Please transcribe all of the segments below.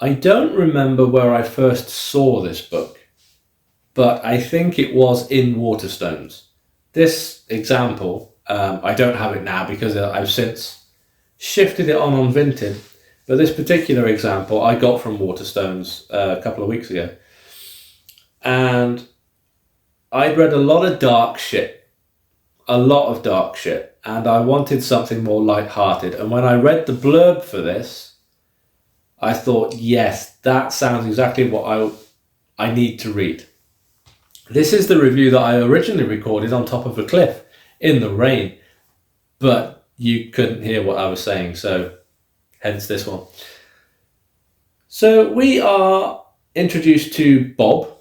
I don't remember where I first saw this book, but I think it was in Waterstones. This example, I don't have it now because I've since shifted it on Vinted, but this particular example I got from Waterstones a couple of weeks ago. And I'd read a lot of dark shit, and I wanted something more light-hearted. And when I read the blurb for this, I thought, yes, that sounds exactly what I need to read. This is the review that I originally recorded on top of a cliff in the rain, but you couldn't hear what I was saying, so hence this one. So we are introduced to Bob,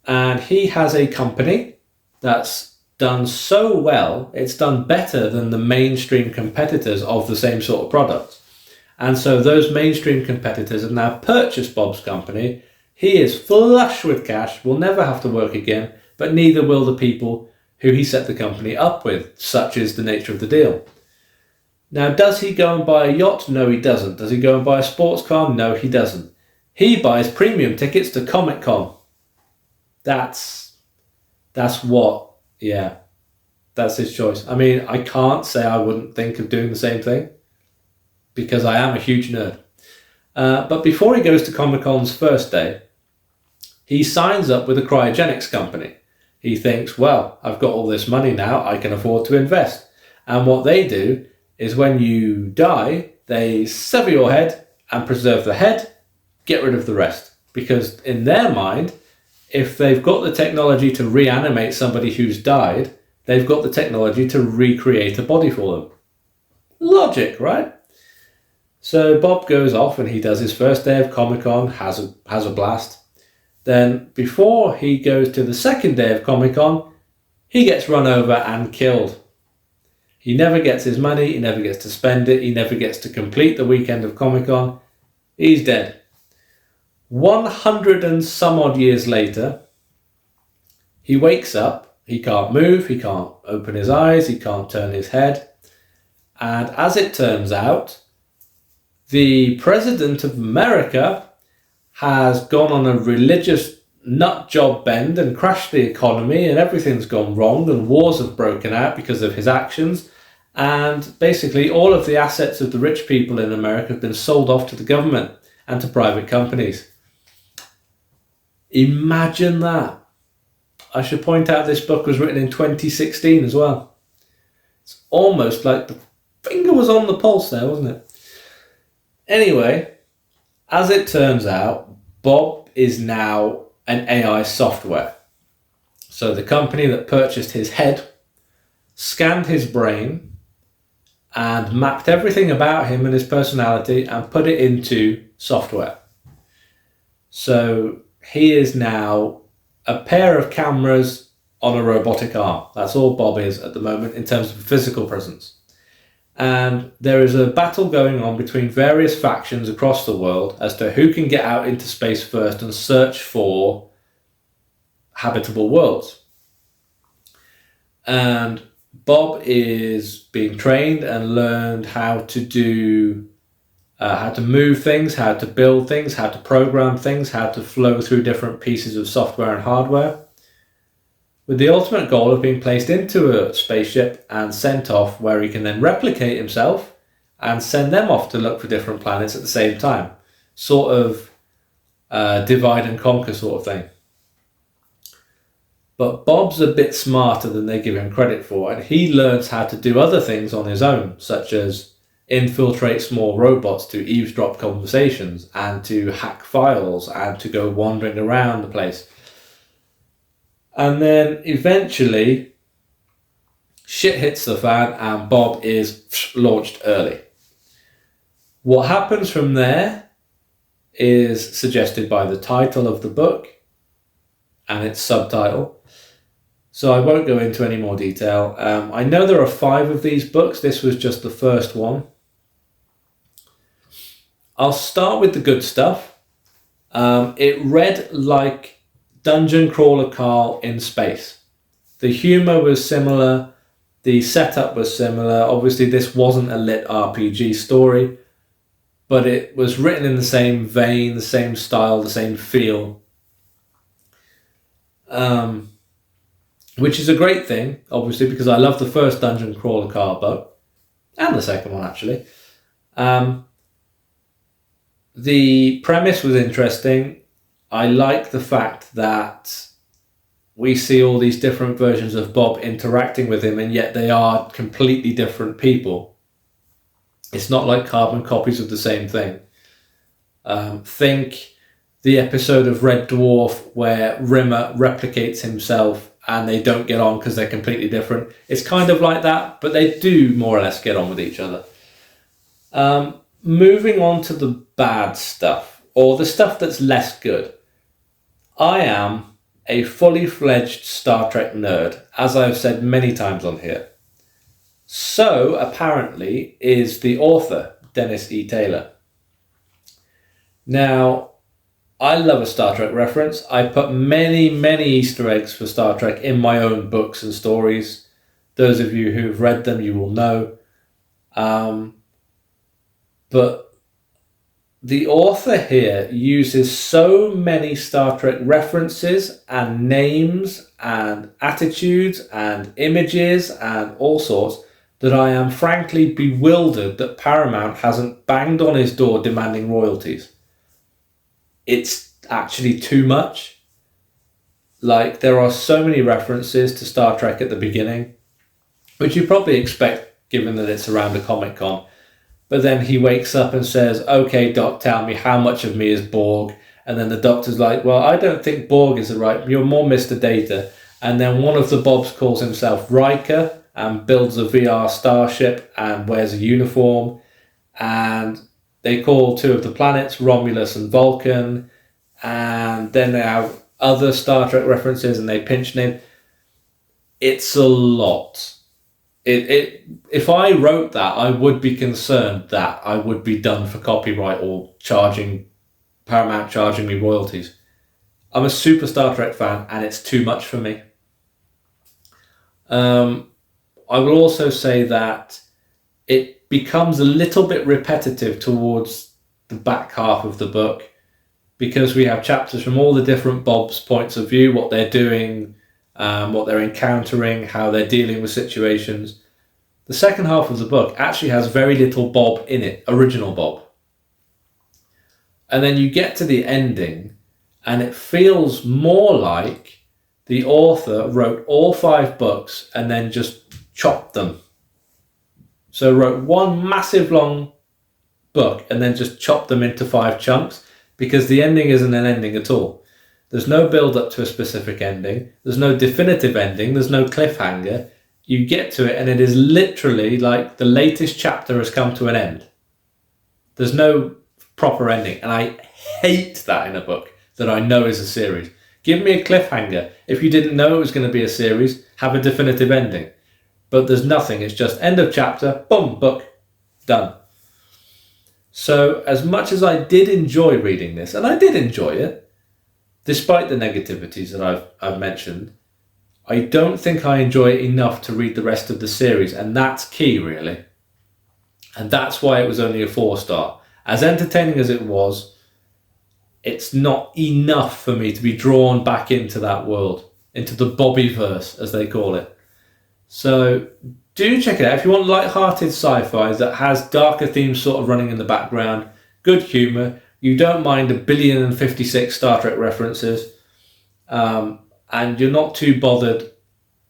and he has a company that's done so well, it's done better than the mainstream competitors of the same sort of product. And so those mainstream competitors have now purchased Bob's company. He is flush with cash, will never have to work again, but neither will the people who he set the company up with. Such is the nature of the deal. Now, does he go and buy a yacht? No, he doesn't. Does he go and buy a sports car? No, he doesn't. He buys premium tickets to Comic-Con. That's his choice. I mean, I can't say I wouldn't think of doing the same thing because I am a huge nerd. But before he goes to Comic-Con's first day, he signs up with a cryogenics company. He thinks, well, I've got all this money now, I can afford to invest. And what they do is when you die, they sever your head and preserve the head, get rid of the rest. Because in their mind, if they've got the technology to reanimate somebody who's died, they've got the technology to recreate a body for them. Logic, right? So Bob goes off and he does his first day of Comic-Con, has a blast. Then before he goes to the second day of Comic-Con, he gets run over and killed. He never gets his money, he never gets to spend it, he never gets to complete the weekend of Comic-Con. He's dead. 100 and some odd years later, he wakes up, he can't move, he can't open his eyes, he can't turn his head. And as it turns out, the President of America has gone on a religious nut job bend and crashed the economy, and everything's gone wrong and wars have broken out because of his actions. And basically all of the assets of the rich people in America have been sold off to the government and to private companies. Imagine that. I should point out this book was written in 2016 as well. It's almost like the finger was on the pulse there, wasn't it? Anyway, as it turns out, Bob is now an AI software. So the company that purchased his head scanned his brain and mapped everything about him and his personality and put it into software. So he is now a pair of cameras on a robotic arm. That's all Bob is at the moment in terms of physical presence. And there is a battle going on between various factions across the world as to who can get out into space first and search for habitable worlds. And Bob is being trained and learned how to do, how to move things, how to build things, how to program things, how to flow through different pieces of software and hardware, with the ultimate goal of being placed into a spaceship and sent off where he can then replicate himself and send them off to look for different planets at the same time. Sort of divide and conquer sort of thing. But Bob's a bit smarter than they give him credit for, and he learns how to do other things on his own, such as infiltrate small robots to eavesdrop conversations and to hack files and to go wandering around the place. And then eventually shit hits the fan and Bob is launched early. What happens from there is suggested by the title of the book and its subtitle. So I won't go into any more detail. I know there are 5 of these books. This was just the first one. I'll start with the good stuff. It read like Dungeon Crawler Carl in space. The humour was similar. The setup was similar. Obviously, this wasn't a lit RPG story. but it was written in the same vein, the same style, the same feel. Which is a great thing, obviously, because I love the first Dungeon Crawler Carl book, and the second one, actually. The premise was interesting. I like the fact that we see all these different versions of Bob interacting with him, and yet they are completely different people. It's not like carbon copies of the same thing. Think the episode of Red Dwarf where Rimmer replicates himself and they don't get on because they're completely different. It's kind of like that, but they do more or less get on with each other. Moving on to the bad stuff, or the stuff that's less good. I am a fully fledged Star Trek nerd, as I've said many times on here. So, apparently, is the author, Dennis E. Taylor. Now, I love a Star Trek reference. I put many, many Easter eggs for Star Trek in my own books and stories. Those of you who've read them, you will know. But the author here uses so many Star Trek references and names and attitudes and images and all sorts that I am frankly bewildered that Paramount hasn't banged on his door demanding royalties. It's actually too much. Like, there are so many references to Star Trek at the beginning, which you probably expect given that it's around a Comic-Con. But then he wakes up and says, "Okay, Doc, tell me how much of me is Borg?" And then the Doctor's like, "Well, I don't think Borg is the right, you're more Mr. Data." And then one of the Bobs calls himself Riker and builds a VR starship and wears a uniform. And they call two of the planets Romulus and Vulcan. And then they have other Star Trek references and they pinch name. It's a lot. If I wrote that, I would be concerned that I would be done for copyright or Paramount charging me royalties. I'm a super Star Trek fan and it's too much for me. I will also say that it becomes a little bit repetitive towards the back half of the book because we have chapters from all the different Bob's points of view, what they're doing, what they're encountering, how they're dealing with situations. The second half of the book actually has very little Bob in it, original Bob. And then you get to the ending and it feels more like the author wrote all 5 books and then just chopped them. So wrote one massive long book and then just chopped them into 5 chunks because the ending isn't an ending at all. There's no build up to a specific ending. There's no definitive ending. There's no cliffhanger. You get to it and it is literally like the latest chapter has come to an end. There's no proper ending. And I hate that in a book that I know is a series. Give me a cliffhanger. If you didn't know it was going to be a series, have a definitive ending. But there's nothing. It's just end of chapter, boom, book, done. So as much as I did enjoy reading this, and I did enjoy it, despite the negativities that I've mentioned, I don't think I enjoy it enough to read the rest of the series, and that's key, really. And that's why it was only a 4-star. As entertaining as it was, it's not enough for me to be drawn back into that world, into the Bobbyverse, as they call it. So do check it out. If you want light-hearted sci-fi that has darker themes sort of running in the background, good humour, you don't mind 1,056 Star Trek references, and you're not too bothered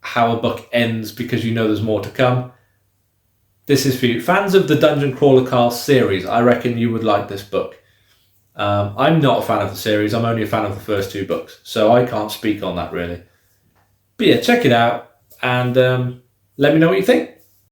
how a book ends because you know there's more to come, this is for you. Fans of the Dungeon Crawler Carl series, I reckon you would like this book. I'm not a fan of the series, I'm only a fan of the first 2 books, so I can't speak on that really. But yeah, check it out and let me know what you think.